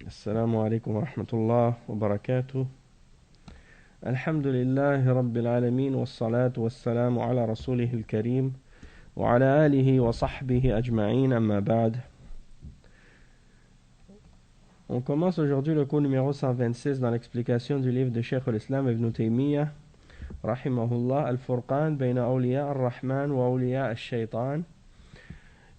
السلام عليكم ورحمة الله وبركاته. الحمد لله رب العالمين والصلاة والسلام على رسوله الكريم وعلى آله وصحبه أجمعين أما بعد. On commence aujourd'hui le cours numéro 126 dans l'explication du livre de Cheikh al-Islam Ibn Taymiyyah rahimahullah Al-Furqan bayna awliya ar-Rahman wa awliya al-Shaytan.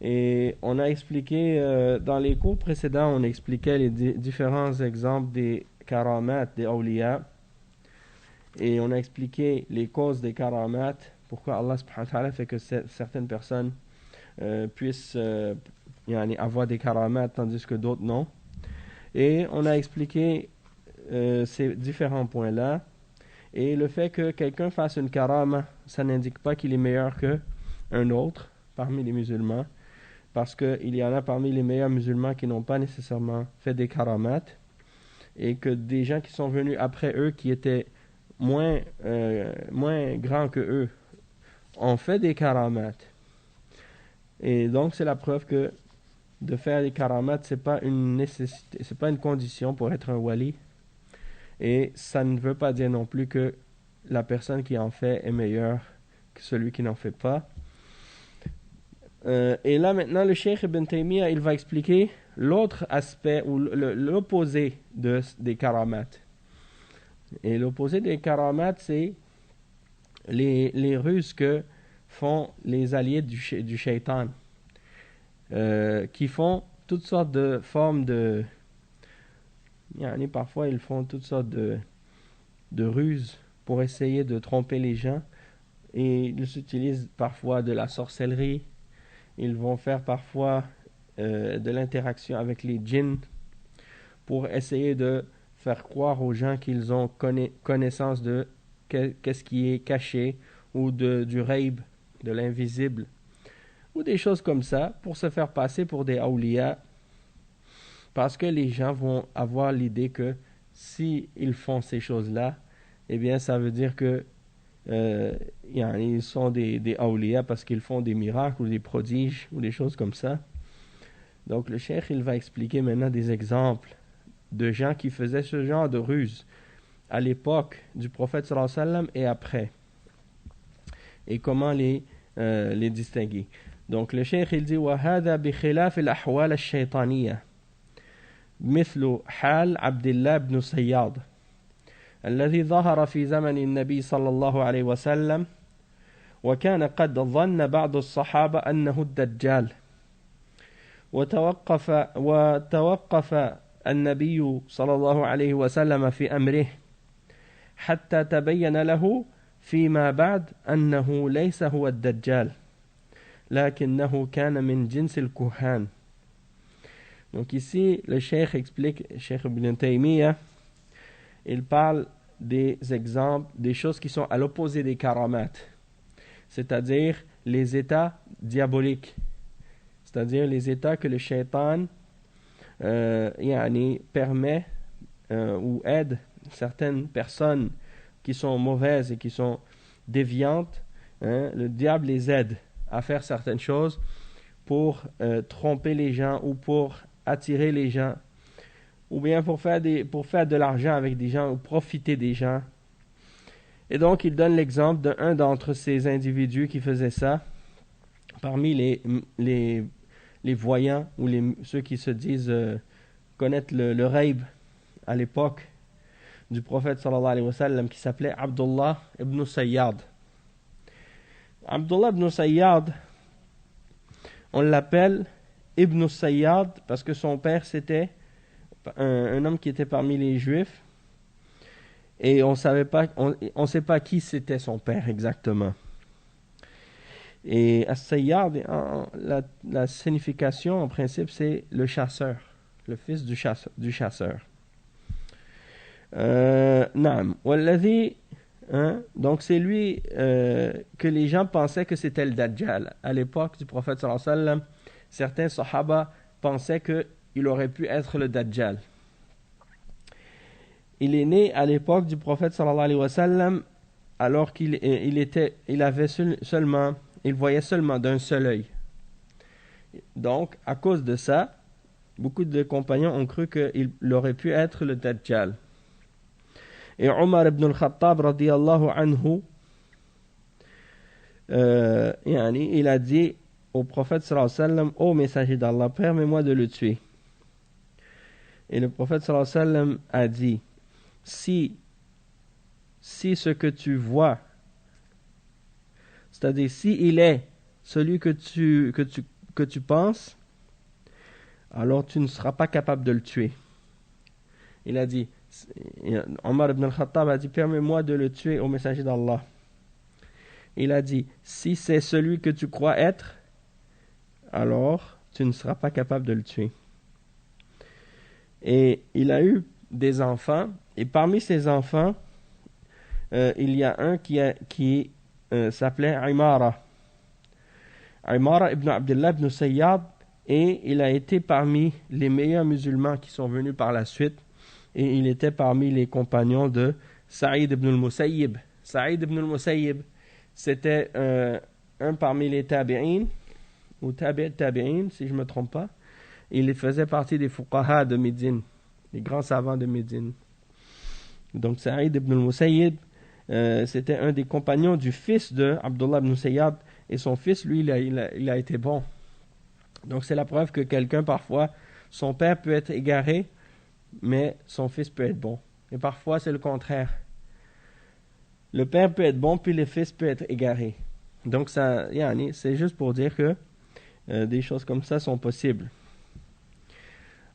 Et on a expliqué, dans les cours précédents, on expliquait les différents exemples des karamat, des awliya. Et on a expliqué les causes des karamat, pourquoi Allah subhanahu wa ta'ala fait que certaines personnes puissent avoir des karamat tandis que d'autres non. Et on a expliqué ces différents points-là. Et le fait que quelqu'un fasse une karama, ça n'indique pas qu'il est meilleur qu'un autre parmi les musulmans. Parce qu'il y en a parmi les meilleurs musulmans qui n'ont pas nécessairement fait des karamat, et que des gens qui sont venus après eux, qui étaient moins grands que eux, ont fait des karamat. Et donc c'est la preuve que de faire des karamat, c'est pas une nécessité, c'est pas une condition pour être un wali. Et ça ne veut pas dire non plus que la personne qui en fait est meilleure que celui qui n'en fait pas. Et là maintenant le Cheikh Ibn Taymiyyah il va expliquer l'autre aspect ou l'opposé des karamat. Et l'opposé des karamat, c'est les ruses que font les alliés du shaitan, qui font toutes sortes de formes de... Parfois ils font toutes sortes de ruses pour essayer de tromper les gens, et ils utilisent parfois de la sorcellerie. Ils vont faire parfois de l'interaction avec les djinns pour essayer de faire croire aux gens qu'ils ont connaissance de qu'est-ce qui est caché, ou du ghaib, de l'invisible, ou des choses comme ça, pour se faire passer pour des awliya, parce que les gens vont avoir l'idée que si ils font ces choses-là, eh bien ça veut dire que ils sont des awliya parce qu'ils font des miracles ou des prodiges ou des choses comme ça. Donc le cheikh il va expliquer maintenant des exemples de gens qui faisaient ce genre de ruse à l'époque du prophète sallallahu alayhi wa sallam et après, et comment les distinguer. Donc le cheikh il dit وهذا بخلاف الأحوال الشيطانية مثل حال عبد الله بن صياد الذي ظهر في زمن النبي صلى الله عليه وسلم وكان قد ظن بعض الصحابة أنه الدجال وتوقف النبي صلى الله عليه وسلم في أمره حتى تبين له فيما بعد أنه ليس هو الدجال لكنه كان من جنس الكهان. Donc ici le cheikh explique, Cheikh Ibn Taymiyyah, il parle des exemples, des choses qui sont à l'opposé des karamat, c'est-à-dire les états diaboliques, c'est-à-dire les états que le shaitan permet ou aide certaines personnes qui sont mauvaises et qui sont déviantes. Le diable les aide à faire certaines choses pour tromper les gens, ou pour attirer les gens, ou bien pour faire de l'argent avec des gens, ou profiter des gens. Et donc il donne l'exemple d'un d'entre ces individus qui faisait ça parmi les voyants, ou ceux qui se disent connaître le ghaib à l'époque du prophète sallallahu alayhi wa sallam, qui s'appelait Abdullah ibn Sayyad. Abdullah ibn Sayyad, on l'appelle Ibn Sayyad parce que son père c'était un homme qui était parmi les juifs, et on sait pas qui c'était son père exactement. Et As-Sayyad, la signification en principe c'est le chasseur, le fils du chasseur. Naam, walladhi, donc c'est lui que les gens pensaient que c'était le Dajjal. À l'époque du prophète sallallahu alayhi wa sallam, certains sahaba pensaient qu'il aurait pu être le Dajjal. Il est né à l'époque du prophète sallallahu alayhi wa sallam, alors qu'il voyait seulement d'un seul œil. Donc à cause de ça, beaucoup de compagnons ont cru qu'il aurait pu être le Dajjal. Et Omar ibn al-Khattab radiyallahu anhu, il a dit au prophète sallallahu alayhi wa sallam: ô messager d'Allah, permets-moi de le tuer. Et le prophète sallallahu alayhi wa sallam a dit: si ce que tu vois, c'est-à-dire si il est celui que tu penses, alors tu ne seras pas capable de le tuer. Il a dit, Omar ibn al-Khattab a dit: permets-moi de le tuer au messager d'Allah. Il a dit: si c'est celui que tu crois être, alors tu ne seras pas capable de le tuer. Et il a eu des enfants, et parmi ces enfants, il y a un qui s'appelait Imara. Imara ibn Abdullah ibn Sayyad, et il a été parmi les meilleurs musulmans qui sont venus par la suite, et il était parmi les compagnons de Saïd ibn al-Musayyib. Saïd ibn al-Musayyib, c'était un parmi les tabi'in, ou tabi'in, si je ne me trompe pas. Il faisait partie des fuqaha de Médine, les grands savants de Médine. Donc Saïd ibn al-Musayyib, c'était un des compagnons du fils de Abdullah ibn Sayyad, et son fils, lui, il a été bon. Donc c'est la preuve que quelqu'un, parfois, son père peut être égaré, mais son fils peut être bon. Et parfois, c'est le contraire. Le père peut être bon, puis le fils peut être égaré. Donc ça, c'est juste pour dire que des choses comme ça sont possibles.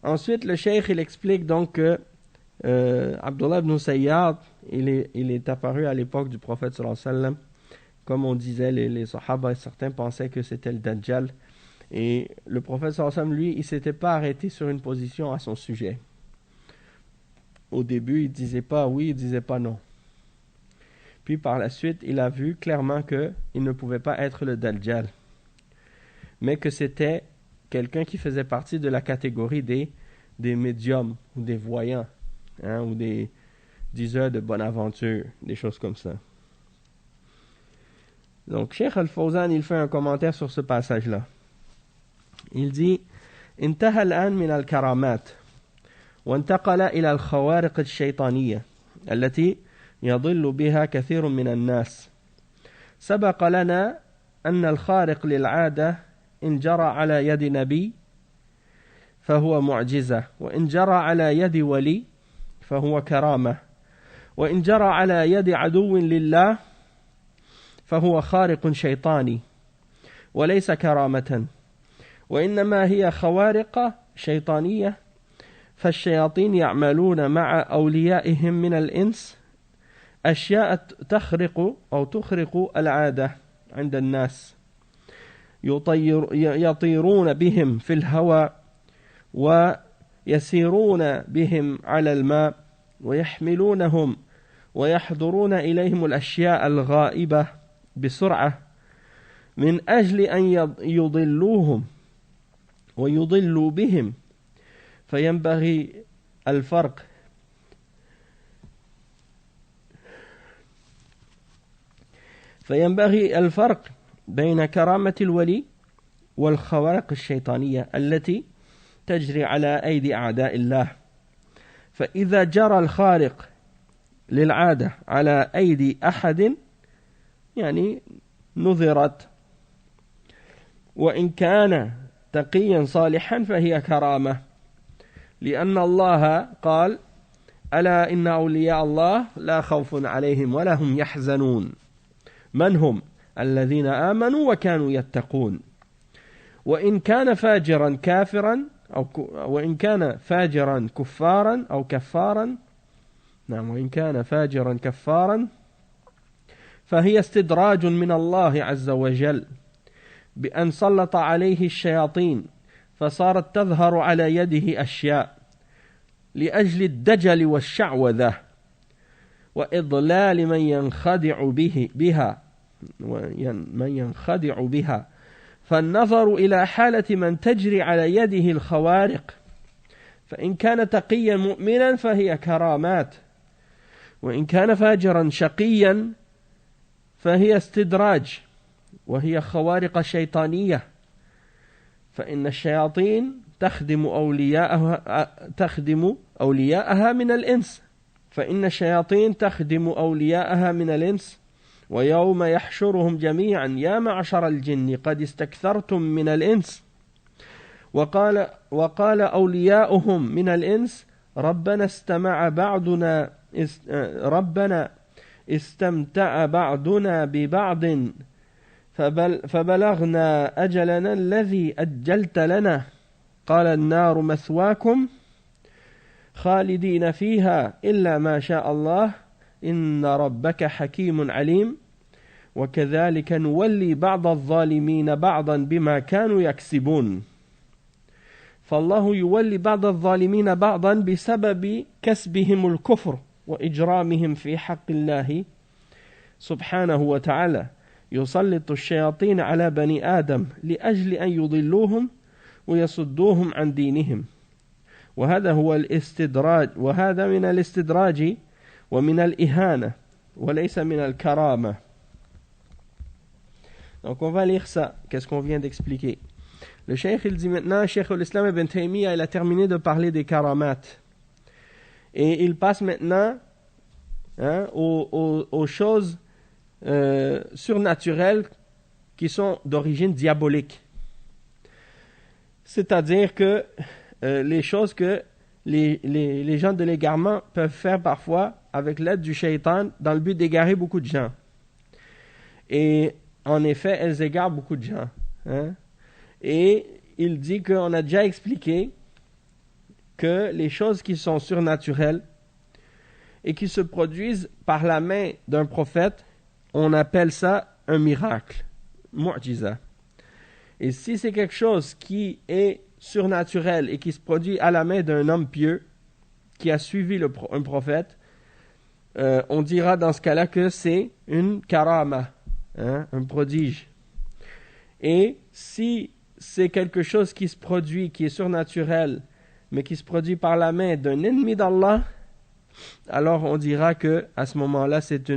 Ensuite, le cheikh, il explique donc que Abdullah ibn Sayyad, il est apparu à l'époque du prophète sallallahu alayhi wa sallam. Comme on disait, les sahaba, certains pensaient que c'était le Dajjal. Et le prophète sallallahu alayhi wa sallam, lui, il ne s'était pas arrêté sur une position à son sujet. Au début, il ne disait pas oui, il ne disait pas non. Puis par la suite, il a vu clairement qu'il ne pouvait pas être le Dajjal, mais que c'était quelqu'un qui faisait partie de la catégorie des médiums ou des voyants, ou des diseurs de bonne aventure, des choses comme ça. Donc, Cheikh Al-Fawzan, il fait un commentaire sur ce passage-là. Il dit: انتهى الآن من الكرامات وانتقل إلى الخوارق الشيطانية التي يضل بها كثير من الناس. سبق لنا أن الخارق للعادة إن جرى على يد نبي فهو معجزة، وإن جرى على يد ولي فهو كرامة، وإن جرى على يد عدو لله فهو خارق شيطاني وليس كرامة، وإنما هي خوارق شيطانية. فالشياطين يعملون مع أوليائهم من الإنس أشياء تخرق العادة عند الناس، يطيرون بهم في الهواء ويسيرون بهم على الماء ويحملونهم ويحضرون إليهم الأشياء الغائبة بسرعة من أجل أن يضلوهم ويضلوا بهم. فينبغي الفرق بين كرامة الولي والخوارق الشيطانية التي تجري على أيدي أعداء الله. فإذا جرى الخارق للعادة على أيدي أحد نظرت، وإن كان تقيا صالحا فهي كرامة، لأن الله قال: ألا إن أولياء الله لا خوف عليهم ولا هم يحزنون. من هم؟ الذين آمنوا وكانوا يتقون. وإن كان فاجرا كافرا وإن كان فاجرا كفارا أو كفارا، وإن كان فاجرا كفارا فهي استدراج من الله عز وجل بأن سلط عليه الشياطين فصارت تظهر على يده أشياء لأجل الدجل والشعوذة وإضلال من ينخدع بها. فالنظر إلى حالة من تجري على يده الخوارق، فإن كان تقيا مؤمنا فهي كرامات، وإن كان فاجرا شقيا فهي استدراج وهي خوارق شيطانية. فإن الشياطين تخدم أولياءها من الإنس فإن الشياطين تخدم أولياءها من الإنس ويوم يحشرهم جميعا يا معشر الجن قد استكثرتم من الإنس وقال أولياؤهم من الإنس ربنا استمتع بعضنا ببعض فبلغنا أجلنا الذي أجلت لنا قال النار مثواكم خالدين فيها إلا ما شاء الله إن ربك حكيم عليم وكذلك نولي بعض الظالمين بعضا بما كانوا يكسبون فالله يولي بعض الظالمين بعضا بسبب كسبهم الكفر وإجرامهم في حق الله سبحانه وتعالى يسلط الشياطين على بني آدم لأجل أن يضلوهم ويصدوهم عن دينهم وهذا هو الاستدراج وهذا من الاستدراج ومن الإهانة وليس من الكرامة. Donc on va lire ça, qu'est-ce qu'on vient d'expliquer. Le cheikh il dit maintenant, Cheikh al-Islam ibn Taymiyyah il a terminé de parler des karamat et il passe maintenant aux choses surnaturelles qui sont d'origine diabolique. C'est-à-dire que les choses que les gens de l'égarement peuvent faire parfois avec l'aide du shaitan dans le but d'égarer beaucoup de gens. Et en effet, elles égarent beaucoup de gens. Et il dit qu'on a déjà expliqué que les choses qui sont surnaturelles et qui se produisent par la main d'un prophète, on appelle ça un miracle, mu'jiza. Et si c'est quelque chose qui est surnaturel et qui se produit à la main d'un homme pieux qui a suivi un prophète, on dira dans ce cas-là que c'est une karama, un prodige. Et si c'est quelque chose qui se produit, qui est surnaturel, mais qui se produit par la main d'un ennemi d'Allah, alors on dira que à ce moment-là c'est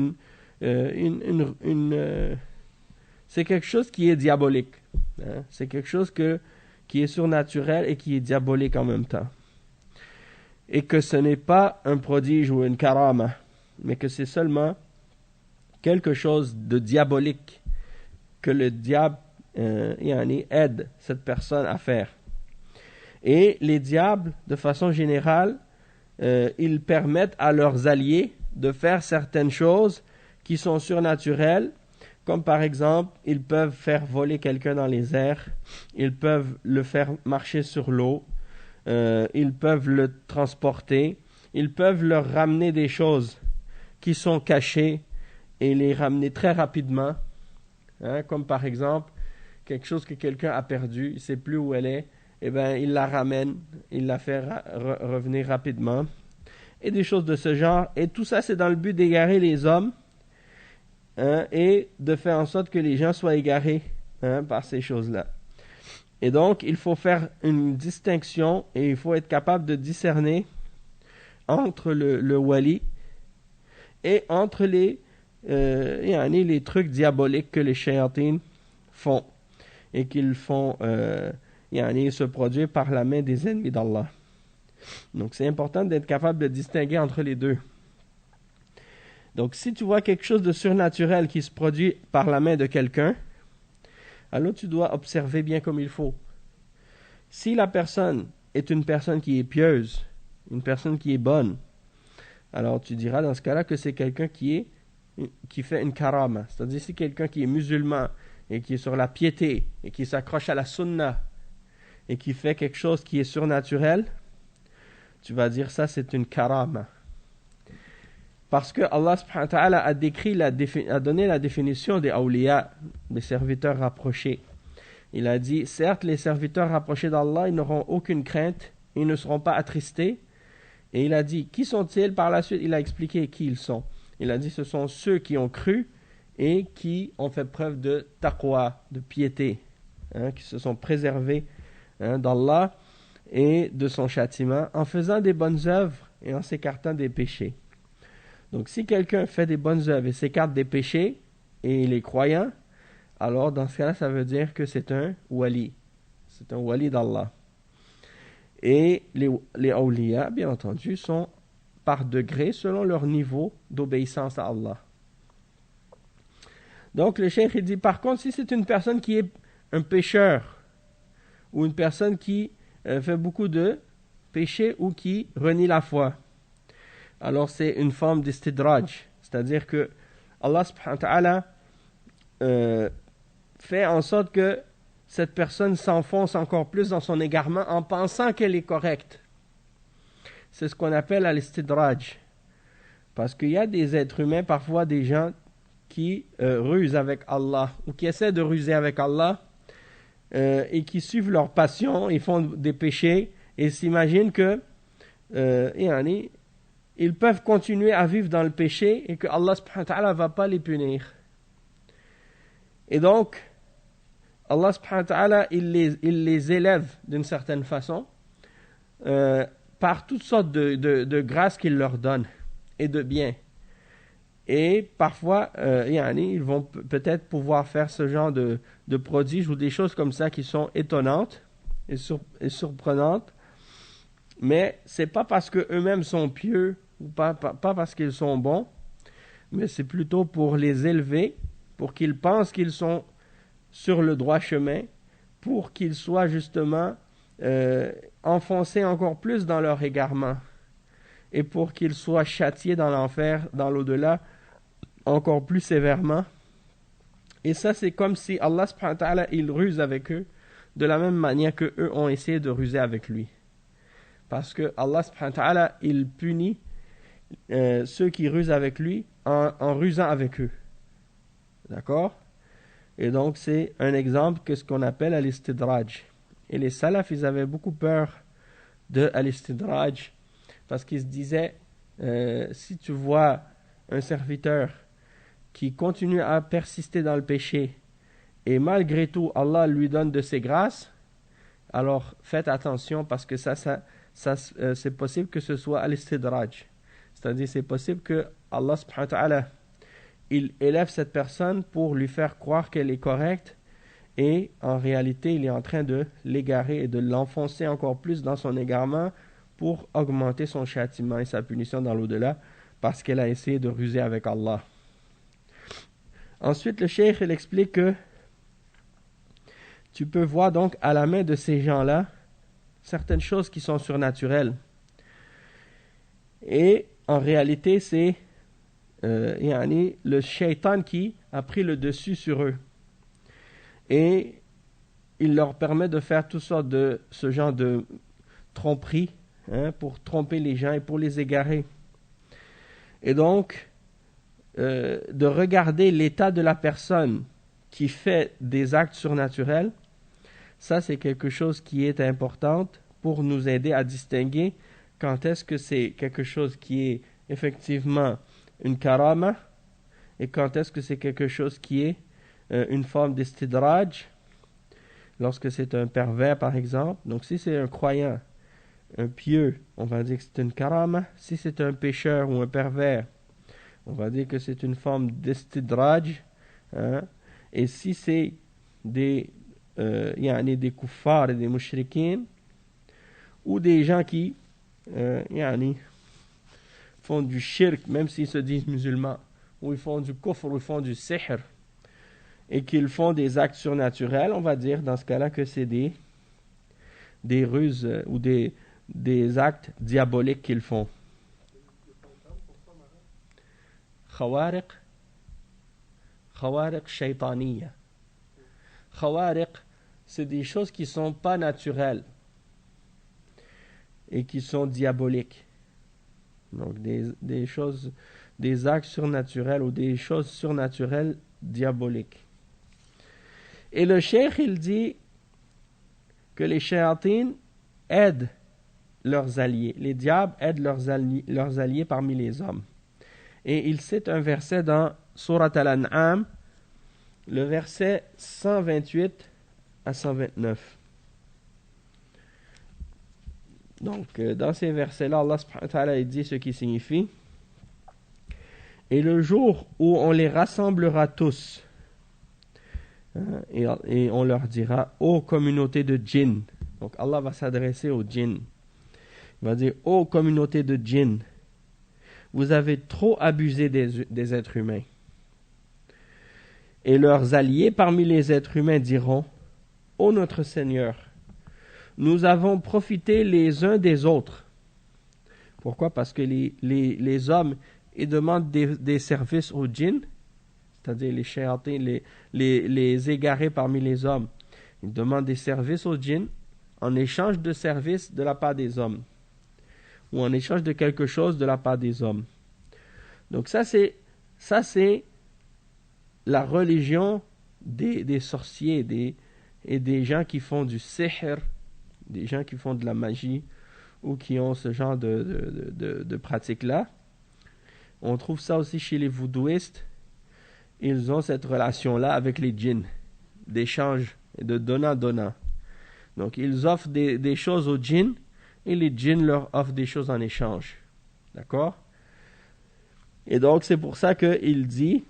c'est quelque chose qui est diabolique. C'est quelque chose qui est surnaturel et qui est diabolique en même temps. Et que ce n'est pas un prodige ou une karama, mais que c'est seulement quelque chose de diabolique que le diable aide cette personne à faire. Et les diables, de façon générale, ils permettent à leurs alliés de faire certaines choses qui sont surnaturelles, comme par exemple, ils peuvent faire voler quelqu'un dans les airs, ils peuvent le faire marcher sur l'eau, ils peuvent le transporter, ils peuvent leur ramener des choses qui sont cachées et les ramener très rapidement, comme par exemple, quelque chose que quelqu'un a perdu, il ne sait plus où elle est, eh bien, il la ramène, il la fait revenir rapidement, et des choses de ce genre. Et tout ça, c'est dans le but d'égarer les hommes, et de faire en sorte que les gens soient égarés par ces choses-là. Et donc, il faut faire une distinction, et il faut être capable de discerner entre le wali et entre les trucs diaboliques que les shayatines font, et qu'ils font se produire par la main des ennemis d'Allah. Donc c'est important d'être capable de distinguer entre les deux. Donc si tu vois quelque chose de surnaturel qui se produit par la main de quelqu'un, alors tu dois observer bien comme il faut. Si la personne est une personne qui est pieuse, une personne qui est bonne, alors tu diras dans ce cas-là que c'est quelqu'un qui fait une karama. C'est-à-dire si quelqu'un qui est musulman et qui est sur la piété et qui s'accroche à la sunna et qui fait quelque chose qui est surnaturel, tu vas dire ça c'est une karama. Parce que Allah subhanahu wa ta'ala a donné la définition des awliya, des serviteurs rapprochés. Il a dit, certes les serviteurs rapprochés d'Allah, ils n'auront aucune crainte, ils ne seront pas attristés. Et il a dit, qui sont-ils? Par la suite, il a expliqué qui ils sont. Il a dit, ce sont ceux qui ont cru et qui ont fait preuve de taqwa, de piété, qui se sont préservés d'Allah et de son châtiment en faisant des bonnes œuvres et en s'écartant des péchés. Donc si quelqu'un fait des bonnes œuvres et s'écarte des péchés et il est croyant, alors dans ce cas-là, ça veut dire que c'est un wali. C'est un wali d'Allah. Et les awliya, bien entendu, sont par degré selon leur niveau d'obéissance à Allah. Donc le cheikh il dit, par contre, si c'est une personne qui est un pécheur, ou une personne qui fait beaucoup de péchés ou qui renie la foi, alors c'est une forme d'istidraj, c'est-à-dire que Allah subhanahu wa ta'ala fait en sorte que cette personne s'enfonce encore plus dans son égarement en pensant qu'elle est correcte. C'est ce qu'on appelle al-istidraj. Parce qu'il y a des êtres humains, parfois des gens qui rusent avec Allah ou qui essaient de ruser avec Allah et qui suivent leur passion, ils font des péchés et s'imaginent que ils peuvent continuer à vivre dans le péché et que Allah subhanahu wa ta'ala va pas les punir. Et donc, Allah subhanahu wa ta'ala, il les élève d'une certaine façon par toutes sortes de grâces qu'il leur donne et de biens. Et parfois, ils vont peut-être pouvoir faire ce genre de prodiges ou des choses comme ça qui sont étonnantes et surprenantes. Mais c'est pas parce qu'eux-mêmes sont pieux ou pas parce qu'ils sont bons, mais c'est plutôt pour les élever, pour qu'ils pensent qu'ils sont sur le droit chemin, pour qu'ils soient justement enfoncés encore plus dans leur égarement et pour qu'ils soient châtiés dans l'enfer, dans l'au-delà, encore plus sévèrement. Et ça, c'est comme si Allah subhanahu wa ta'ala, il ruse avec eux de la même manière que eux ont essayé de ruser avec lui. Parce que Allah subhanahu wa ta'ala, il punit ceux qui rusent avec lui en rusant avec eux. D'accord? Et donc, c'est un exemple que ce qu'on appelle al-istidraj. Et les salafs, ils avaient beaucoup peur de al-istidraj parce qu'ils se disaient, si tu vois un serviteur qui continue à persister dans le péché et malgré tout, Allah lui donne de ses grâces, alors faites attention parce que ça c'est possible que ce soit al-istidraj. C'est-à-dire, c'est possible que Allah subhanahu wa ta'ala, il élève cette personne pour lui faire croire qu'elle est correcte et en réalité, il est en train de l'égarer et de l'enfoncer encore plus dans son égarement pour augmenter son châtiment et sa punition dans l'au-delà parce qu'elle a essayé de ruser avec Allah. Ensuite, le cheikh, il explique que tu peux voir donc à la main de ces gens-là certaines choses qui sont surnaturelles. Et en réalité, c'est le shaitan qui a pris le dessus sur eux. Et il leur permet de faire toutes sortes de ce genre de tromperies pour tromper les gens et pour les égarer. Et donc, de regarder l'état de la personne qui fait des actes surnaturels, ça c'est quelque chose qui est important pour nous aider à distinguer quand est-ce que c'est quelque chose qui est effectivement une karama et quand est-ce que c'est quelque chose qui est une forme d'istidraj, lorsque c'est un pervers par exemple. Donc si c'est un croyant, un pieux, on va dire que c'est une karama. Si c'est un pécheur ou un pervers, on va dire que c'est une forme d'istidraj. Et si c'est des kuffars et des mushrikins, ou des gens qui font du shirk, même s'ils se disent musulmans, ou ils font du kufr, ou ils font du sihr, et qu'ils font des actes surnaturels, on va dire dans ce cas-là que c'est des ruses ou des actes diaboliques qu'ils font. Khawariq shaytaniya. Khawariq, c'est des choses qui ne sont pas naturelles et qui sont diaboliques. Donc des choses, des actes surnaturels ou des choses surnaturelles diaboliques. Et le cheikh, il dit que les shayatines aident leurs alliés. Les diables aident leurs alliés parmi les hommes. Et il cite un verset dans Surat Al-An'am, le verset 128 à 129. Donc, dans ces versets-là, Allah subhanahu wa ta'ala dit ce qui signifie: et le jour où on les rassemblera tous, et on leur dira: ô communauté de djinns. Donc Allah va s'adresser aux djinns, va dire, ô communauté de djinns, vous avez trop abusé des êtres humains. Et leurs alliés parmi les êtres humains diront, ô notre Seigneur, nous avons profité les uns des autres. Pourquoi? Parce que les hommes, ils demandent des services aux djinns, c'est-à-dire les shayatin, les égarés parmi les hommes. Ils demandent des services aux djinns en échange de services de la part des hommes, ou en échange de quelque chose de la part des hommes. Donc ça c'est la religion des sorciers et des gens qui font du sihr, des gens qui font de la magie ou qui ont ce genre de pratiques-là. On trouve ça aussi chez les voodooistes. Ils ont cette relation-là avec les djinns, d'échange et de donnant-donnant. Donc ils offrent des choses aux djinns et les djinns leur offrent des choses en échange. D'accord? Et donc c'est pour ça qu'il dit,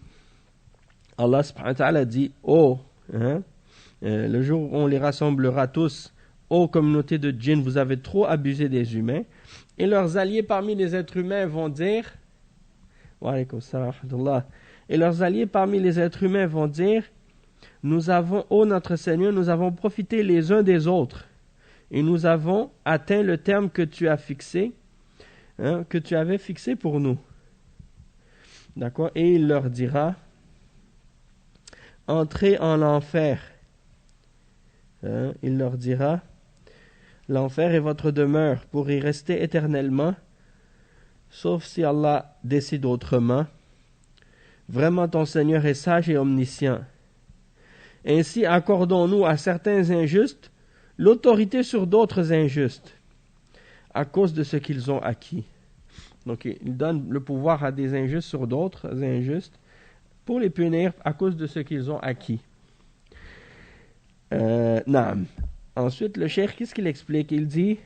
Allah subhanahu wa ta'ala dit, le jour où on les rassemblera tous, ô communauté de djinns, vous avez trop abusé des humains. Et leurs alliés parmi les êtres humains vont dire, et leurs alliés parmi les êtres humains vont dire, ô notre Seigneur, nous avons profité les uns des autres et nous avons atteint le terme que tu as fixé, que tu avais fixé pour nous. D'accord? Et il leur dira, entrez en enfer. Il leur dira, l'enfer est votre demeure pour y rester éternellement, sauf si Allah décide autrement. Vraiment ton Seigneur est sage et omniscient. Ainsi accordons-nous à certains injustes l'autorité sur d'autres injustes, à cause de ce qu'ils ont acquis. Donc il donne le pouvoir à des injustes sur d'autres injustes pour les punir à cause de ce qu'ils ont acquis. Naam. Ensuite, le cheikh, qu'est-ce qu'il explique? Il dit,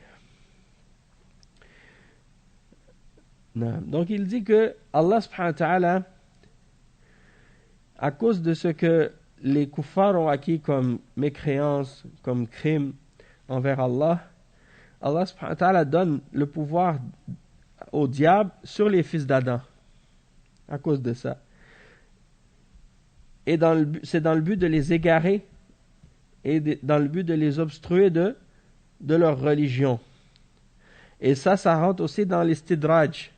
donc il dit que Allah subhanahu wa ta'ala, à cause de ce que les kuffars ont acquis comme mécréance, comme crime envers Allah, Allah subhanahu wa ta'ala donne le pouvoir au diable sur les fils d'Adam, à cause de ça. Et c'est dans le but de les égarer et dans le but de les obstruer de leur religion. Et ça rentre aussi dans l'istidraj,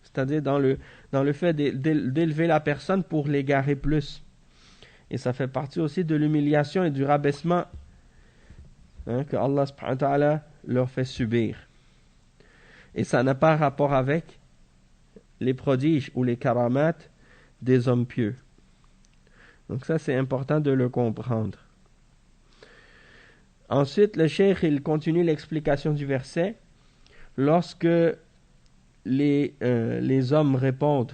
c'est-à-dire dans le fait d'élever la personne pour l'égarer plus. Et ça fait partie aussi de l'humiliation et du rabaissement que Allah subhanahu wa ta'ala leur fait subir. Et ça n'a pas rapport avec les prodiges ou les karamat des hommes pieux. Donc ça, c'est important de le comprendre. Ensuite, le cheikh, il continue l'explication du verset. Lorsque les hommes répondent,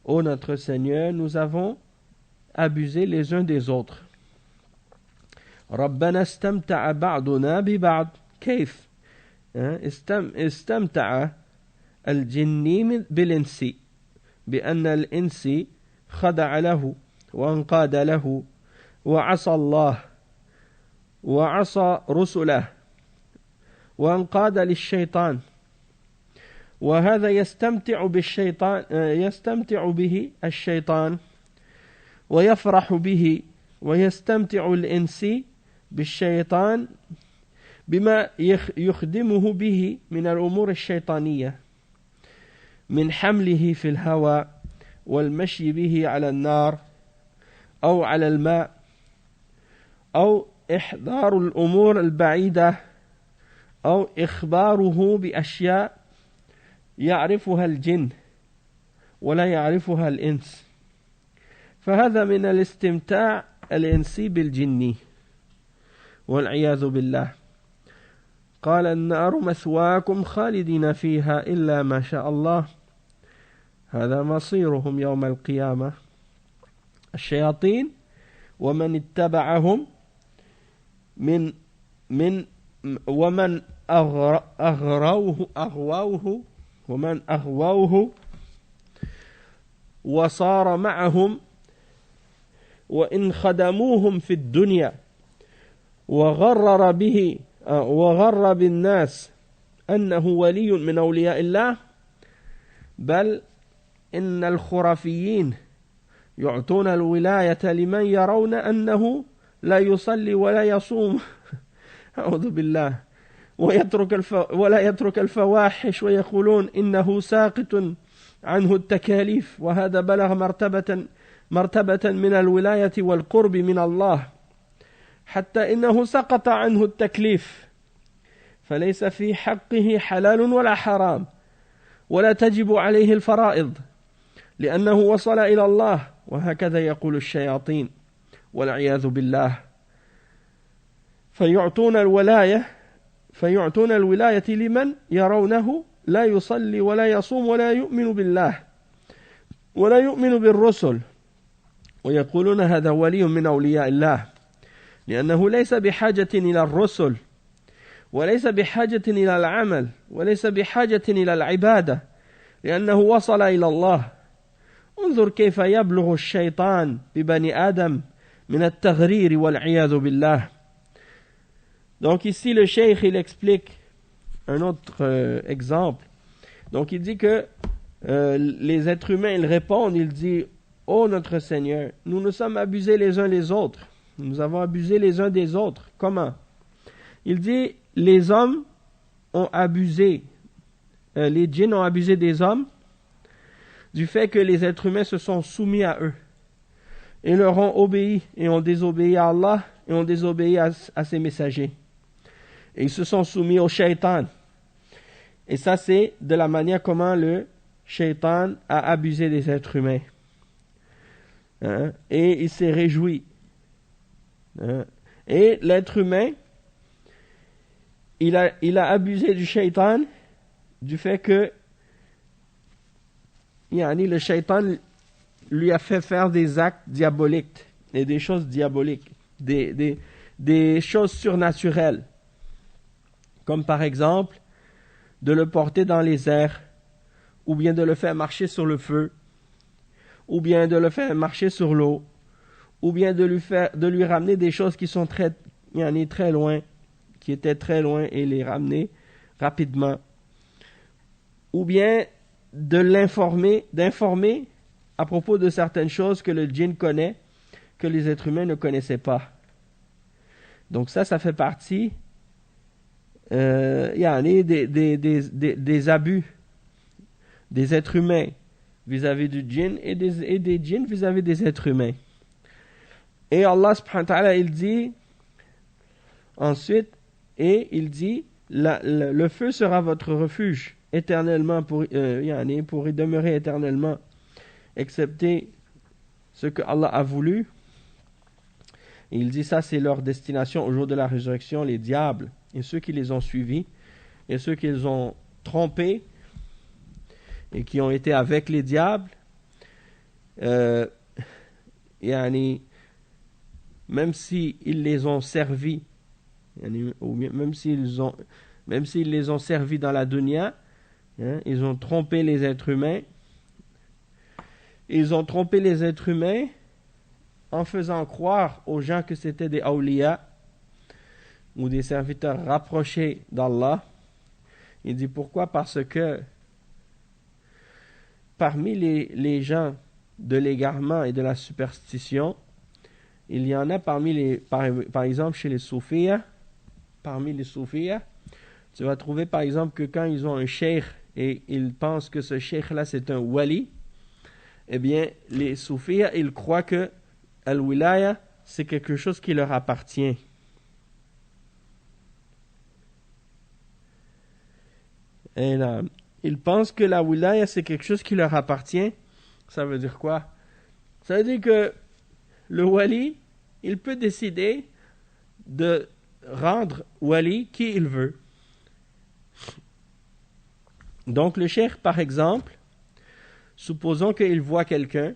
ô notre Seigneur, nous avons abusé les uns des autres. ربنا استمتع بعضنا ببعض كيف استمتع الجني بالإنس بأن الإنس خضع له وانقاد له وعصى الله وعصى رسله وانقاد للشيطان وهذا يستمتع به الشيطان ويفرح به ويستمتع الإنس بالشيطان بما يخدمه به من الأمور الشيطانية من حمله في الهوى والمشي به على النار أو على الماء أو إحضار الأمور البعيدة أو إخباره بأشياء يعرفها الجن ولا يعرفها الإنس فهذا من الاستمتاع الإنسي بالجن والعياذ بالله قال النار مثواكم خالدين فيها إلا ما شاء الله هذا مصيرهم يوم القيامة الشياطين ومن اتبعهم ومن أغووه وصار معهم وإن خدموهم في الدنيا وغرر به وغر بالناس أنه ولي من أولياء الله بل إن الخرافيين يعطون الولاية لمن يرون أنه لا يصلي ولا يصوم أعوذ بالله ولا يترك الفواحش ويقولون إنه ساقط عنه التكاليف وهذا بلغ مرتبة من الولاية والقرب من الله حتى إنه سقط عنه التكليف فليس في حقه حلال ولا حرام ولا تجب عليه الفرائض لأنه وصل إلى الله وهكذا يقول الشياطين والعياذ بالله فيعطون الولاية لمن يرونه لا يصلي ولا يصوم ولا يؤمن بالله ولا يؤمن بالرسل ويقولون هذا ولي من أولياء الله لأنه ليس بحاجة إلى الرسل وليس بحاجة إلى العمل وليس بحاجة إلى العبادة لأنه وصل إلى الله انظر كيف يبلغ الشيطان ببني آدم من التغرير والعياذ بالله. Donc ici le cheikh il explique un autre exemple. Donc il dit que les êtres humains ils répondent, ils disent ô notre Seigneur, nous nous sommes abusés les uns les autres. Nous avons abusé les uns des autres. Comment? Il dit les hommes ont abusé, les djinns ont abusé des hommes du fait que les êtres humains se sont soumis à eux et leur ont obéi et ont désobéi à Allah et ont désobéi à ses messagers. Et ils se sont soumis au shaitan. Et ça c'est de la manière comment le shaitan a abusé des êtres humains. Hein? Et il s'est réjoui. Hein? Et l'être humain, il a abusé du shaitan du fait que le shaitan lui a fait faire des actes diaboliques et des choses diaboliques, des choses surnaturelles, comme par exemple de le porter dans les airs, ou bien de le faire marcher sur le feu, ou bien de le faire marcher sur l'eau, ou bien de lui ramener des choses qui sont très loin, qui étaient très loin et les ramener rapidement, ou bien d'informer à propos de certaines choses que le djinn connaît, que les êtres humains ne connaissaient pas. Donc ça fait partie des abus des êtres humains vis-à-vis du djinn et des djinns vis-à-vis des êtres humains. Et Allah subhanahu wa ta'ala il dit ensuite, et il dit le feu sera votre refuge éternellement pour y demeurer éternellement, excepté ce que Allah a voulu. Et il dit ça c'est leur destination au jour de la résurrection, les diables et ceux qui les ont suivis et ceux qui les ont trompés et qui ont été avec les diables, même s'ils les ont servis, même s'ils les ont servis dans la dunya, ils ont trompé les êtres humains. Ils ont trompé les êtres humains en faisant croire aux gens que c'était des awliya ou des serviteurs rapprochés d'Allah. Il dit pourquoi? Parce que parmi les gens de l'égarement et de la superstition, il y en a par exemple chez les soufiyas. Parmi les soufiyas, tu vas trouver par exemple que quand ils ont un cheikh et ils pensent que ce cheikh là c'est un wali, eh bien les soufiyas ils croient que al-wilaya c'est quelque chose qui leur appartient. Et là, ils pensent que la wilaya c'est quelque chose qui leur appartient. Ça veut dire quoi? Ça veut dire que le wali, il peut décider de rendre wali qui il veut. Donc le cheikh par exemple, supposons qu'il voit quelqu'un,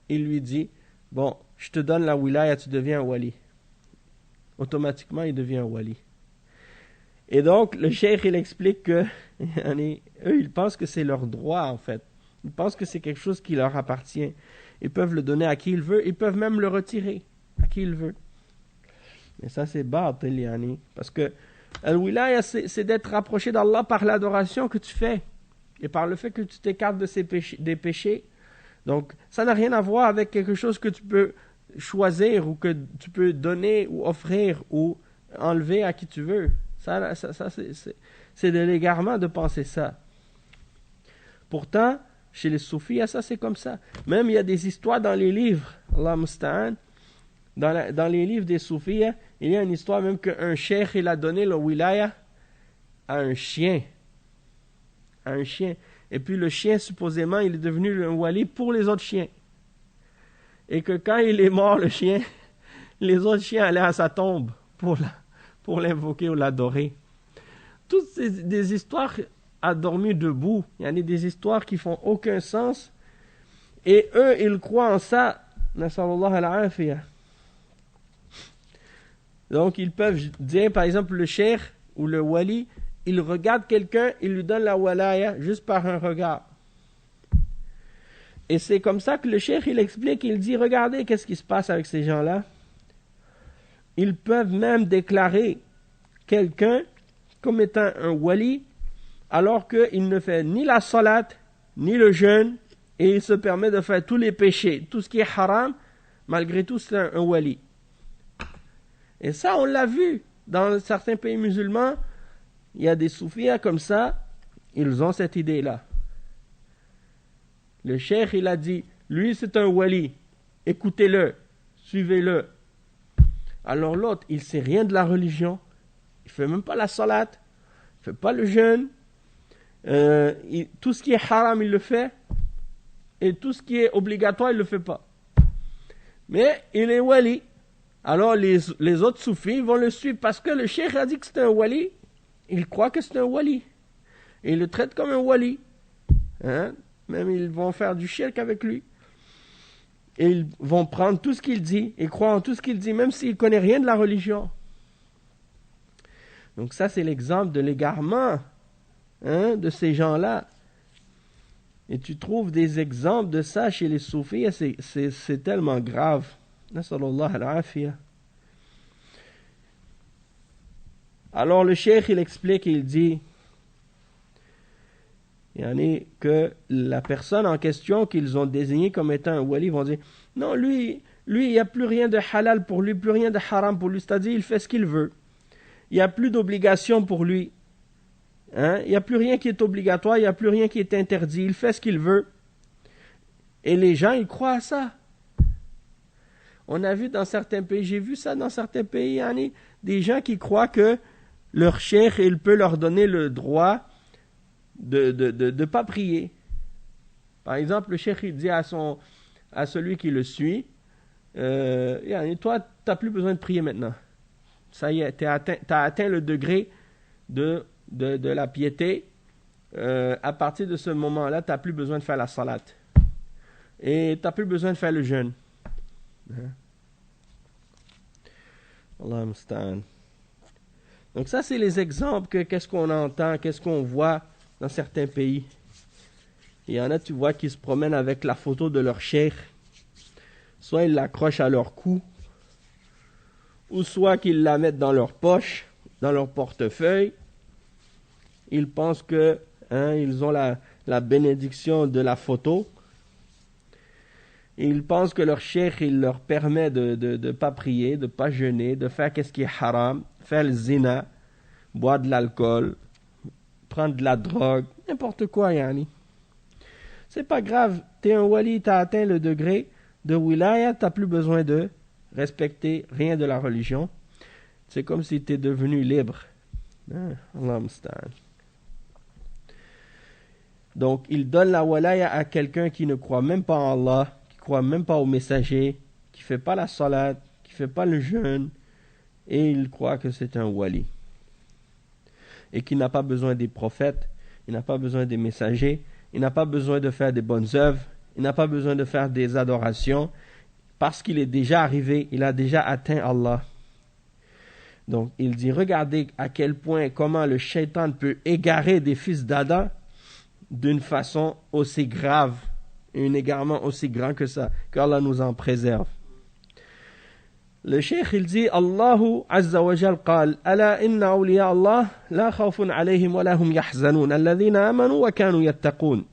il lui dit bon, je te donne la wilaya, tu deviens un wali. Automatiquement il devient un wali. Et donc le cheikh il explique que eux ils pensent que c'est leur droit en fait. Ils pensent que c'est quelque chose qui leur appartient. Ils peuvent le donner à qui ils veulent, ils peuvent même le retirer à qui ils veulent. Mais ça c'est batil parce que Al-wilaya, c'est d'être rapproché d'Allah par l'adoration que tu fais et par le fait que tu t'écartes des péchés. Donc, ça n'a rien à voir avec quelque chose que tu peux choisir ou que tu peux donner ou offrir ou enlever à qui tu veux. Ça c'est de l'égarement de penser ça. Pourtant, chez les soufis, ça c'est comme ça. Même il y a des histoires dans les livres, Allah musta'an, dans les livres des soufis, il y a une histoire même qu'un cheikh il a donné le wilaya à un chien. Et puis le chien, supposément, il est devenu un wali pour les autres chiens. Et que quand il est mort, le chien, les autres chiens allaient à sa tombe pour l'invoquer ou l'adorer. Toutes des histoires endormies debout. Il y en a des histoires qui font aucun sens. Et eux, ils croient en ça. Nasallallahu al-afiyah. Donc, ils peuvent dire, par exemple, le cheikh ou le wali, il regarde quelqu'un, il lui donne la walaya juste par un regard. Et c'est comme ça que le cheikh, il explique, il dit, regardez qu'est-ce qui se passe avec ces gens-là. Ils peuvent même déclarer quelqu'un comme étant un wali, alors qu'il ne fait ni la salat, ni le jeûne, et il se permet de faire tous les péchés, tout ce qui est haram, malgré tout, c'est un wali. Et ça, on l'a vu dans certains pays musulmans. Il y a des soufis comme ça, ils ont cette idée-là. Le cheikh, il a dit, lui c'est un wali, écoutez-le, suivez-le. Alors l'autre, il ne sait rien de la religion, il ne fait même pas la salat, il ne fait pas le jeûne, tout ce qui est haram, il le fait, et tout ce qui est obligatoire, il ne le fait pas. Mais il est wali. Alors les autres soufis vont le suivre parce que le cheikh a dit que c'est un wali. Ils croient que c'est un wali. Et ils le traitent comme un wali. Hein? Même ils vont faire du shirk avec lui. Et ils vont prendre tout ce qu'il dit et croire en tout ce qu'il dit, même s'ils ne connaissent rien de la religion. Donc ça, c'est l'exemple de l'égarement de ces gens-là. Et tu trouves des exemples de ça chez les soufis. C'est tellement grave. Nasallallahu al-afiyah. Alors le cheikh, il explique, il dit que la personne en question qu'ils ont désigné comme étant un wali vont dire non, lui il n'y a plus rien de halal pour lui, plus rien de haram pour lui, c'est-à-dire il fait ce qu'il veut. Il n'y a plus d'obligation pour lui. Il n'y a plus rien qui est obligatoire, il n'y a plus rien qui est interdit, il fait ce qu'il veut. Et les gens, ils croient à ça. On a vu dans certains pays, j'ai vu ça dans certains pays, des gens qui croient que leur cheikh, il peut leur donner le droit de pas prier. Par exemple, le cheikh, il dit à celui qui le suit, toi, tu n'as plus besoin de prier maintenant. Ça y est, tu as atteint le degré de la piété. À partir de ce moment-là, tu n'as plus besoin de faire la salat. Et tu n'as plus besoin de faire le jeûne. Allah musta'an. Donc ça, c'est les exemples qu'est-ce qu'on entend, qu'est-ce qu'on voit dans certains pays. Il y en a, tu vois, qui se promènent avec la photo de leur cheikh. Soit ils l'accrochent à leur cou, ou soit qu'ils la mettent dans leur poche, dans leur portefeuille. Ils pensent que ils ont la bénédiction de la photo. Ils pensent que leur cheikh, il leur permet de ne pas prier, de ne pas jeûner, de faire qu'est-ce qui est haram, faire le zina, boire de l'alcool, prendre de la drogue, n'importe quoi, yani. C'est pas grave, t'es un wali, t'as atteint le degré de wilaya, t'as plus besoin de respecter rien de la religion. C'est comme si t'es devenu libre. Allah musta'an. Donc, il donne la walaya à quelqu'un qui ne croit même pas en Allah, croit même pas au messager, qui fait pas la salat, qui fait pas le jeûne, et il croit que c'est un wali. Et qui n'a pas besoin des prophètes, il n'a pas besoin des messagers, il n'a pas besoin de faire des bonnes œuvres, il n'a pas besoin de faire des adorations, parce qu'il est déjà arrivé, il a déjà atteint Allah. Donc il dit, regardez à quel point, comment le shaitan peut égarer des fils d'Adam d'une façon aussi grave, un égarement aussi grand que ça, qu'Allah nous en préserve. Le cheikh il dit Allahu Azza wa Jal قال ألا إن أولياء الله لا خوف عليهم ولا هم يحزنون الذين آمنوا وكانوا يتقون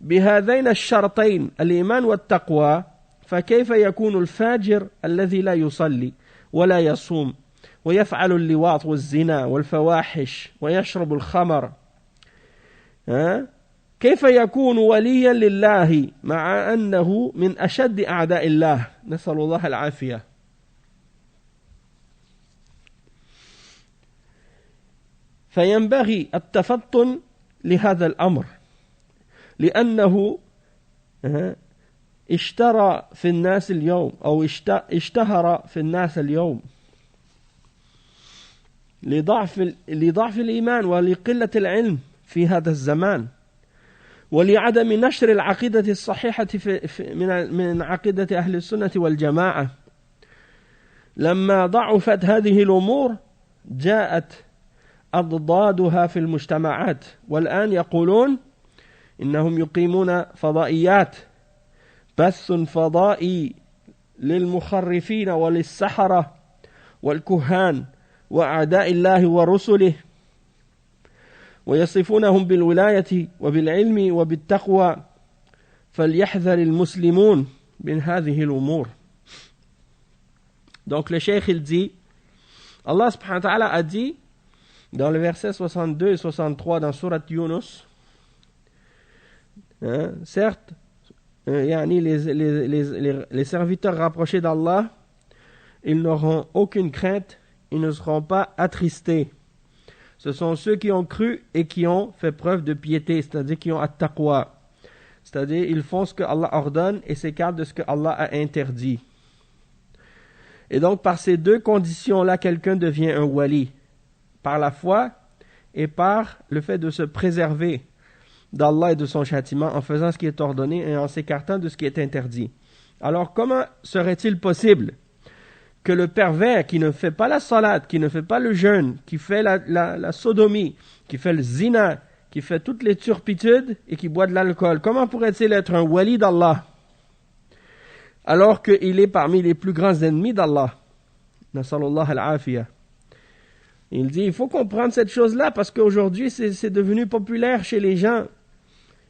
بهذين الشرطين الإيمان والتقوى فكيف يكون الفاجر الذي لا يصلي ولا يصوم ويفعل اللواط والزنا والفواحش ويشرب الخمر كيف يكون وليا لله مع أنه من أشد أعداء الله نسأل الله العافية. فينبغي التفطن لهذا الأمر لأنه اشترى في الناس اليوم أو اشتهر في الناس اليوم لضعف الإيمان ولقلة العلم في هذا الزمان ولعدم نشر العقيدة الصحيحة من عقيدة أهل السنة والجماعة. لما ضعفت هذه الأمور جاءت أضدادها في المجتمعات والآن يقولون إنهم يقيمون فضائيات بث فضائي للمخرفين وللسحرة والكهان وأعداء الله ورسله ويصفونهم بالولاية وبالعلم وبالتقوى فليحذر المسلمون من هذه الأمور. Donc le cheikh il dit, Allah subhanahu wa ta'ala a dit dans le verset 62 et 63 dans Surat Yunus, certes, les serviteurs rapprochés d'Allah, ils n'auront aucune crainte, ils ne seront pas attristés. Ce sont ceux qui ont cru et qui ont fait preuve de piété, c'est-à-dire qui ont at-taqwa. C'est-à-dire ils font ce que Allah ordonne et s'écartent de ce que Allah a interdit. Et donc par ces deux conditions-là, quelqu'un devient un wali. Par la foi et par le fait de se préserver d'Allah et de son châtiment en faisant ce qui est ordonné et en s'écartant de ce qui est interdit. Alors comment serait-il possible que le pervers qui ne fait pas la salat, qui ne fait pas le jeûne, qui fait la sodomie, qui fait le zina, qui fait toutes les turpitudes et qui boit de l'alcool, comment pourrait-il être un wali d'Allah alors qu'il est parmi les plus grands ennemis d'Allah? Nasallallahu al-afiyah. Il dit, il faut comprendre cette chose-là parce qu'aujourd'hui c'est devenu populaire chez les gens.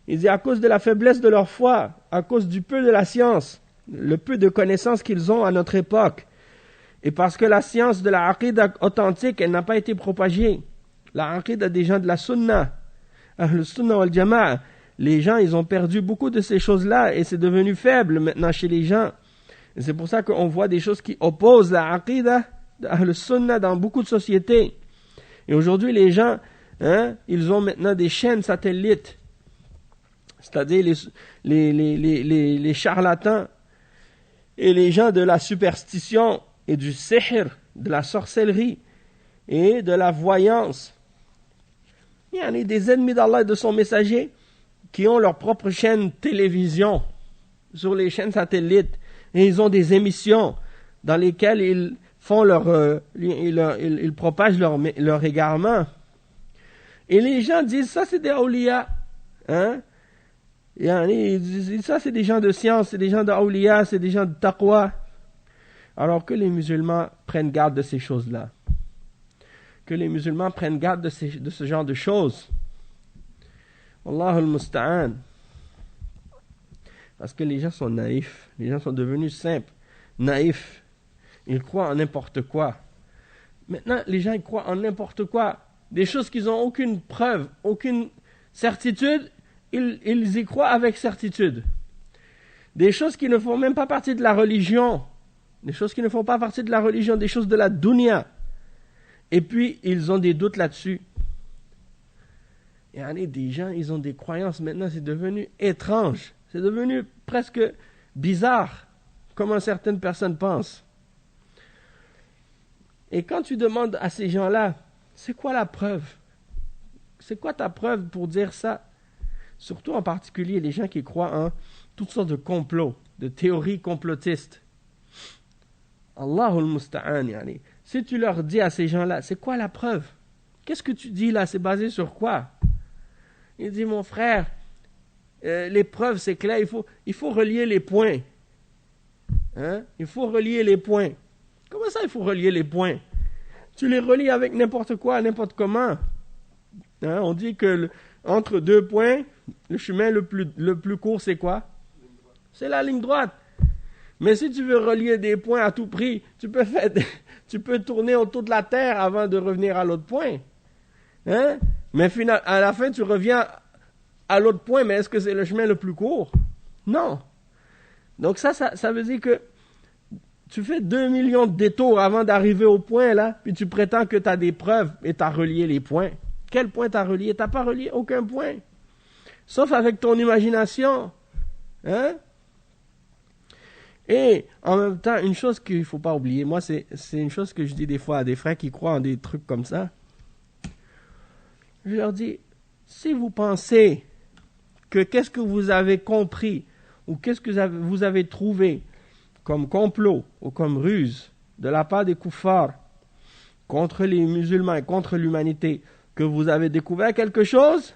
Il dit à cause de la faiblesse de leur foi, à cause du peu de la science, le peu de connaissances qu'ils ont à notre époque, et parce que la science de la aqidah authentique, elle n'a pas été propagée. La aqidah des gens de la sunna, le sunna wal jama'a, les gens ils ont perdu beaucoup de ces choses-là et c'est devenu faible maintenant chez les gens. Et c'est pour ça qu'on voit des choses qui opposent la aqidah le sunna dans beaucoup de sociétés. Et aujourd'hui, les gens, ils ont maintenant des chaînes satellites, c'est-à-dire les charlatans et les gens de la superstition et du sihr, de la sorcellerie et de la voyance. Il y en a des ennemis d'Allah et de son messager qui ont leur propre chaîne télévision sur les chaînes satellites et ils ont des émissions dans lesquelles ils font ils propagent leur égarement. Et les gens disent ça c'est des awliya. Ils disent ça c'est des gens de science, c'est des gens de awliya, c'est des gens de taqwa. Alors que les musulmans prennent garde de ces choses-là. Que les musulmans prennent garde de ce genre de choses. Allahul musta'an. Parce que les gens sont naïfs. Les gens sont devenus simples, naïfs. Ils croient en n'importe quoi. Maintenant, les gens ils croient en n'importe quoi. Des choses qu'ils n'ont aucune preuve, aucune certitude, ils y croient avec certitude. Des choses qui ne font même pas partie de la religion. Des choses qui ne font pas partie de la religion, des choses de la dunya. Et puis, ils ont des doutes là-dessus. Il y en a des gens, ils ont des croyances. Maintenant, c'est devenu étrange. C'est devenu presque bizarre, comment certaines personnes pensent. Et quand tu demandes à ces gens-là, c'est quoi la preuve? C'est quoi ta preuve pour dire ça? Surtout en particulier les gens qui croient en toutes sortes de complots, de théories complotistes. Allahul musta'an, yani. Si tu leur dis à ces gens-là, c'est quoi la preuve? Qu'est-ce que tu dis là? C'est basé sur quoi? Il dit, mon frère, les preuves c'est clair, il faut relier les points. Hein? Il faut relier les points. Comment ça, il faut relier les points? Tu les relis avec n'importe quoi, n'importe comment. Hein? On dit que entre deux points, le chemin le plus court, c'est quoi? C'est la ligne droite. Mais si tu veux relier des points à tout prix, tu peux tourner autour de la terre avant de revenir à l'autre point. Hein? Mais à la fin, tu reviens à l'autre point, mais est-ce que c'est le chemin le plus court? Non. Donc ça veut dire que tu fais 2 millions de détours avant d'arriver au point, là, puis tu prétends que tu as des preuves et tu as relié les points. Quel point tu as relié? Tu n'as pas relié aucun point. Sauf avec ton imagination. Hein? Et en même temps, une chose qu'il ne faut pas oublier, moi, c'est une chose que je dis des fois à des frères qui croient en des trucs comme ça. Je leur dis, si vous pensez que qu'est-ce que vous avez compris ou qu'est-ce que vous avez trouvé comme complot ou comme ruse de la part des kuffars contre les musulmans et contre l'humanité, que vous avez découvert quelque chose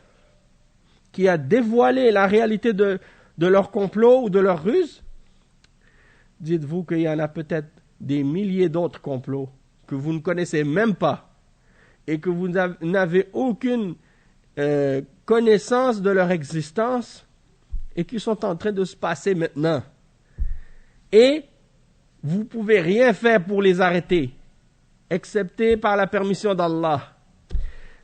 qui a dévoilé la réalité de leur complot ou de leur ruse, dites-vous qu'il y en a peut-être des milliers d'autres complots que vous ne connaissez même pas et que vous n'avez aucune connaissance de leur existence et qui sont en train de se passer maintenant. Et vous ne pouvez rien faire pour les arrêter, excepté par la permission d'Allah.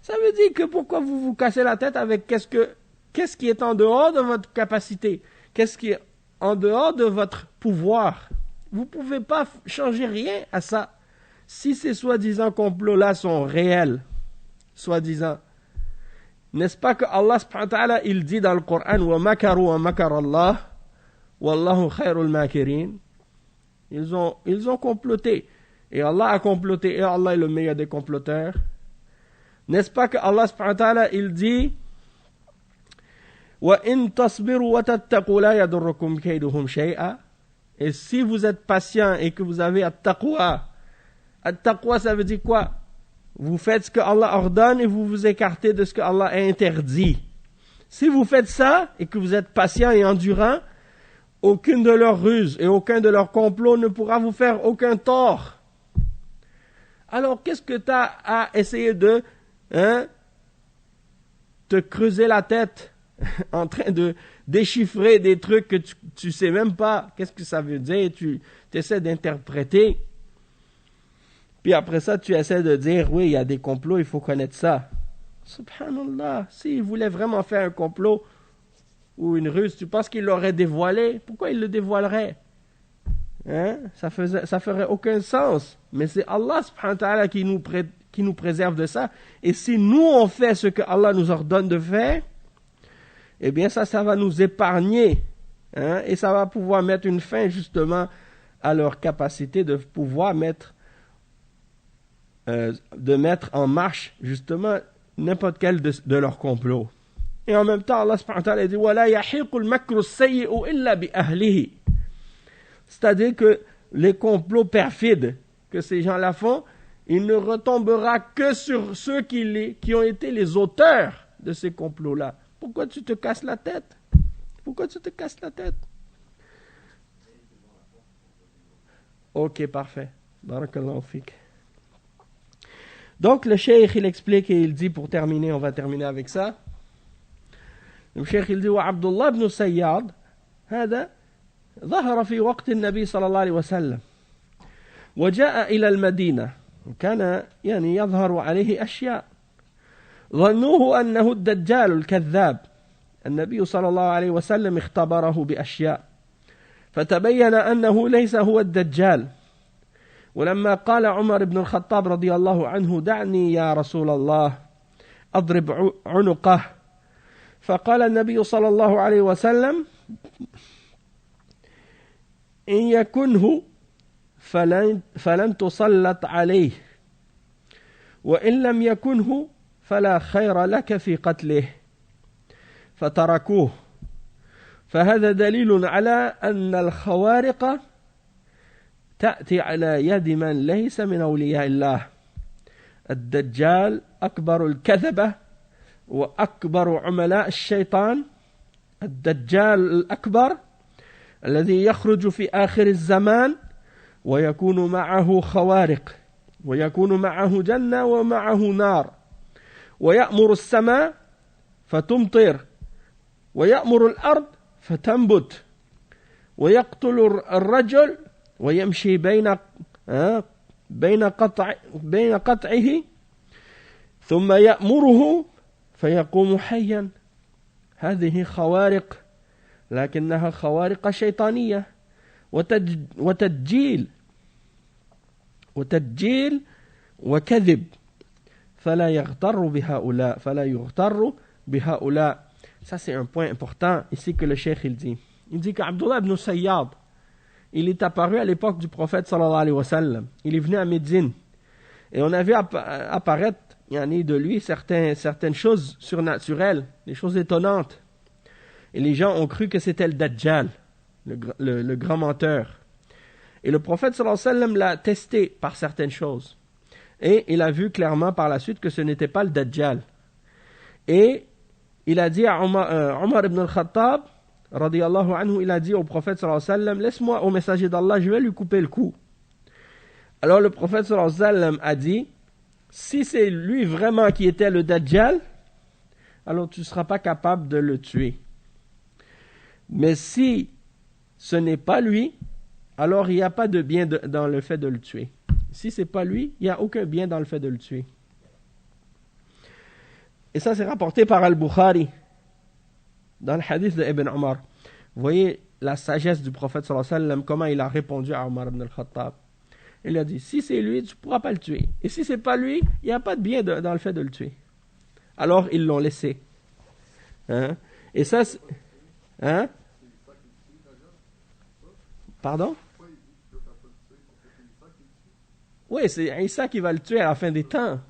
Ça veut dire que pourquoi vous vous cassez la tête avec qu'est-ce qui est en dehors de votre capacité, qu'est-ce qui est en dehors de votre pouvoir. Vous ne pouvez pas changer rien à ça. Si ces soi-disant complots-là sont réels, soi-disant, n'est-ce pas que Allah subhanahu wa ta'ala, il dit dans le Coran, wa makaru wa makar Allah, wallahu khairul makirin. Ils ont comploté. Et Allah a comploté. Et Allah est le meilleur des comploteurs. N'est-ce pas que Allah subhanahu wa ta'ala, il dit wa in tasbiru wa tattaqu la yadurrukum kayduhum shay'a. Et si vous êtes patient et que vous avez at-taqwa, ça veut dire quoi? Vous faites ce que Allah ordonne et vous vous écartez de ce que Allah a interdit. Si vous faites ça et que vous êtes patient et endurant, aucune de leurs ruses et aucun de leurs complots ne pourra vous faire aucun tort. Alors, qu'est-ce que tu as à essayer de te creuser la tête en train de déchiffrer des trucs que tu sais même pas qu'est-ce que ça veut dire, tu essaies d'interpréter. Puis après ça, tu essaies de dire, oui, il y a des complots, il faut connaître ça. Subhanallah, s'il voulait vraiment faire un complot ou une ruse, tu penses qu'il l'aurait dévoilé? Pourquoi il le dévoilerait? Ça ferait aucun sens. Mais c'est Allah subhanahu wa ta'ala qui nous préserve de ça. Et si nous, on fait ce que Allah nous ordonne de faire, eh bien ça va nous épargner. Et ça va pouvoir mettre une fin justement à leur capacité de pouvoir mettre en marche justement n'importe quel de leurs complots. Et en même temps, Allah subhanahu wa ta'ala dit وَلَا يَحِيقُ الْمَكْرُ السَّيِّئُ إِلَّا بِأَهْلِهِ. C'est-à-dire que les complots perfides que ces gens-là font, il ne retombera que sur ceux qui ont été les auteurs de ces complots-là. Pourquoi tu te casses la tête? Pourquoi tu te casses la tête? Ok, parfait. Barakallahu fik. Donc le cheikh il explique et il dit, pour terminer, on va terminer avec ça. Le cheikh il dit وعبد الله بن الصياد هذا ظهر في وقت النبي صلى الله عليه وسلم وجاء إلى المدينة وكان يظهر عليه أشياء ظنوه أنه الدجال الكذاب. النبي صلى الله عليه وسلم اختبره بأشياء فتبين أنه ليس هو الدجال. ولما قال عمر بن الخطاب رضي الله عنه دعني يا رسول الله أضرب عنقه، فقال النبي صلى الله عليه وسلم إن يكنه فلن تسلط عليه، وإن لم يكنه فلا خير لك في قتله. فتركوه. فهذا دليل على أن الخوارق تأتي على يد من ليس من أولياء الله. الدجال أكبر الكذبة وأكبر عملاء الشيطان. الدجال الأكبر الذي يخرج في آخر الزمان ويكون معه خوارق ويكون معه جنة ومعه نار ويأمر السماء فتمطر ويأمر الأرض فتنبت ويقتل الرجل ويمشي بين قطعه ثم يأمره فيقوم حيا. هذه خوارق لكنها خوارق شيطانية وتدجيل وكذب فلا يغتر بهؤلاء. Ça c'est un point important ici que le cheikh il dit. Il dit qu'Abdullah ibn Sayyad, il est apparu à l'époque du prophète sallallahu alayhi wa sallam. Il est venu à Médine et on a vu apparaître de lui certaines choses surnaturelles, des choses étonnantes. Et les gens ont cru que c'était le Dajjal, le grand menteur. Et le prophète sallallahu alayhi wa sallam l'a testé par certaines choses. Et il a vu clairement par la suite que ce n'était pas le Dajjal. Et il a dit à Omar ibn al-Khattab, radiyallahu anhu, il a dit au prophète sallallahu alayhi wa sallam, laisse-moi au messager d'Allah, je vais lui couper le cou. Alors le prophète sallallahu alayhi wa sallam a dit, si c'est lui vraiment qui était le Dajjal, alors tu ne seras pas capable de le tuer. Mais si ce n'est pas lui, alors il n'y a pas de bien dans le fait de le tuer. Si ce n'est pas lui, il n'y a aucun bien dans le fait de le tuer. Et ça, c'est rapporté par Al-Bukhari dans le hadith de Ibn Omar. Vous voyez la sagesse du prophète sallallahu alayhi wa sallam, comment il a répondu à Omar ibn al-Khattab. Il a dit, si c'est lui, tu ne pourras pas le tuer. Et si ce n'est pas lui, il n'y a pas de bien dans le fait de le tuer. Alors, ils l'ont laissé. Et ça, c'est... Pardon? Oui, c'est Isa qui va le tuer à la fin des temps.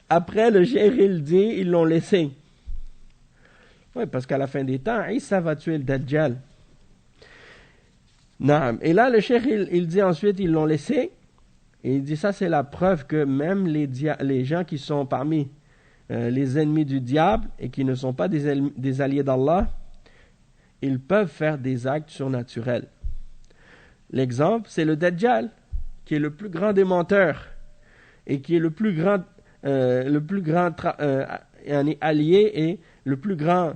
Après, le cheikh, il dit, ils l'ont laissé. Oui, parce qu'à la fin des temps, Isa va tuer le Dajjal. Et là, le cheikh, il dit ensuite, ils l'ont laissé. Et il dit, ça, c'est la preuve que même les gens qui sont parmi les ennemis du diable et qui ne sont pas des alliés d'Allah, ils peuvent faire des actes surnaturels. L'exemple, c'est le Dajjal, qui est le plus grand des menteurs et qui est le plus grand allié et le plus grand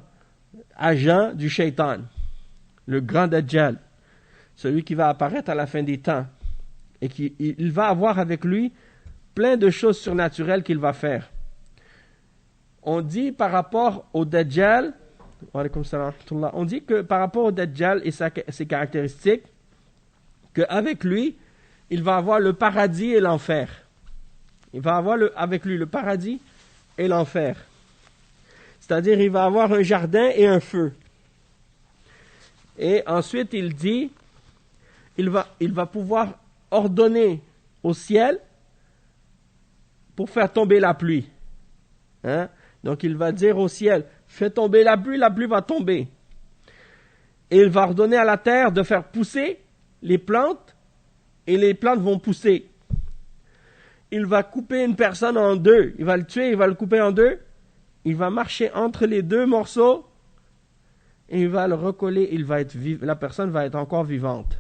agent du shaitan, le grand Dajjal, celui qui va apparaître à la fin des temps et il va avoir avec lui plein de choses surnaturelles qu'il va faire. On dit par rapport au Dajjal, on dit que par rapport au Dajjal et ses caractéristiques, qu'avec lui, il va avoir le paradis et l'enfer. Il va avoir avec lui le paradis et l'enfer. C'est-à-dire, il va avoir un jardin et un feu. Et ensuite, il dit, il va pouvoir ordonner au ciel pour faire tomber la pluie. Donc, il va dire au ciel, fais tomber la pluie va tomber. Et il va ordonner à la terre de faire pousser les plantes, et les plantes vont pousser. Il va couper une personne en deux. Il va le tuer, il va le couper en deux. Il va marcher entre les deux morceaux, et il va le recoller. La personne va être encore vivante.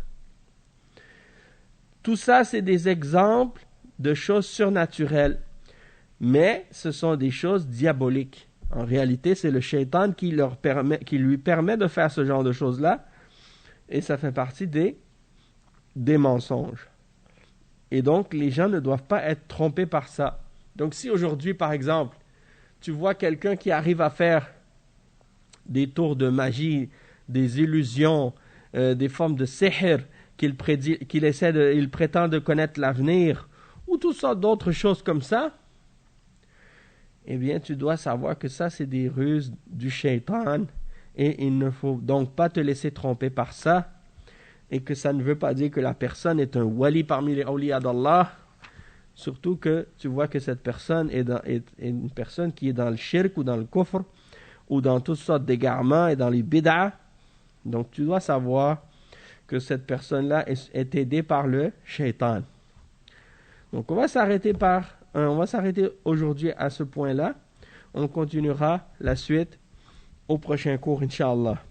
Tout ça, c'est des exemples de choses surnaturelles. Mais ce sont des choses diaboliques. En réalité, c'est le shaitan qui lui permet de faire ce genre de choses-là. Et ça fait partie des mensonges. Et donc, les gens ne doivent pas être trompés par ça. Donc, si aujourd'hui, par exemple, tu vois quelqu'un qui arrive à faire des tours de magie, des illusions, des formes de sihr, il prétend de connaître l'avenir, ou toutes sortes d'autres choses comme ça, eh bien, tu dois savoir que ça, c'est des ruses du shaitan, et il ne faut donc pas te laisser tromper par ça, et que ça ne veut pas dire que la personne est un wali parmi les awliya d'Allah, surtout que tu vois que cette personne est une personne qui est dans le shirk ou dans le kufr, ou dans toutes sortes d'égarements et dans les bid'ah. Donc tu dois savoir que cette personne-là est aidée par le shaitan. Donc on va s'arrêter aujourd'hui à ce point-là. On continuera la suite au prochain cours, Inch'Allah.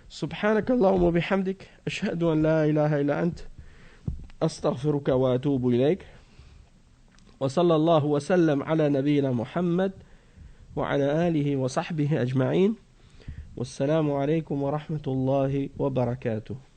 سبحانك اللهم وبحمدك أشهد أن لا إله إلا أنت أستغفرك وأتوب إليك وصلى الله وسلم على نبينا محمد وعلى آله وصحبه أجمعين والسلام عليكم ورحمة الله وبركاته.